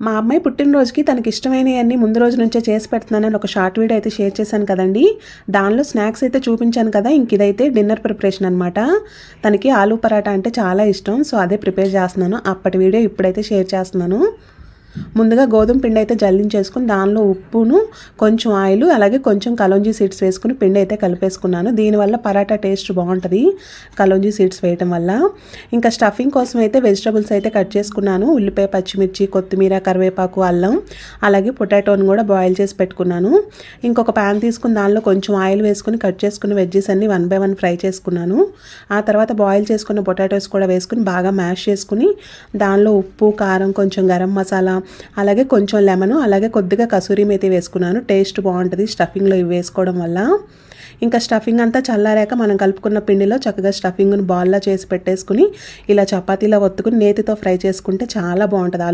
మా అమ్మాయి పుట్టినరోజుకి తనకి ఇష్టమైనవన్నీ ముందు రోజు నుంచే చేసి పెడుతున్నానని ఒక షార్ట్ వీడియో అయితే షేర్ చేశాను కదండి. దానిలో స్నాక్స్ అయితే చూపించాను కదా. ఇంక ఇదైతే డిన్నర్ ప్రిపరేషన్ అనమాట. తనకి ఆలూ పరాటా అంటే చాలా ఇష్టం. సో అదే ప్రిపేర్ చేస్తున్నాను. అప్పటి వీడియో ఇప్పుడైతే షేర్ చేస్తున్నాను. ముందుగా గోధుమ పిండి అయితే జల్లించేసుకుని దానిలో ఉప్పును కొంచెం ఆయిల్ అలాగే కొంచెం కలోంజీ సీడ్స్ వేసుకుని పిండి అయితే కలిపేసుకున్నాను. దీనివల్ల పరాటా టేస్ట్ బాగుంటుంది కలోంజీ సీడ్స్ వేయటం వల్ల. ఇంకా స్టఫింగ్ కోసం అయితే వెజిటబుల్స్ అయితే కట్ చేసుకున్నాను. ఉల్లిపాయ, పచ్చిమిర్చి, కొత్తిమీర, కరివేపాకు, అల్లం అలాగే పొటాటోని కూడా బాయిల్ చేసి పెట్టుకున్నాను. ఇంకొక ప్యాన్ తీసుకుని దానిలో కొంచెం ఆయిల్ వేసుకుని కట్ చేసుకున్న వెజ్జెస్ అన్ని 1 by 1 ఫ్రై చేసుకున్నాను. ఆ తర్వాత బాయిల్ చేసుకున్న పొటాటోస్ కూడా వేసుకుని బాగా మ్యాష్ చేసుకుని దానిలో ఉప్పు, కారం, కొంచెం గరం మసాలా అలాగే కొంచెం లెమన్ అలాగే కొద్దిగా కసూరి మేతి వేసుకున్నాను. టేస్ట్ బాగుంటుంది స్టఫింగ్లో ఇవి వేసుకోవడం వల్ల. ఇంకా స్టఫింగ్ అంతా చల్లారాక మనం కలుపుకున్న పిండిలో చక్కగా స్టఫింగ్ను బాల్లా చేసి పెట్టేసుకుని ఇలా చపాతీలా ఒత్తుకుని నేతితో ఫ్రై చేసుకుంటే చాలా బాగుంటుంది.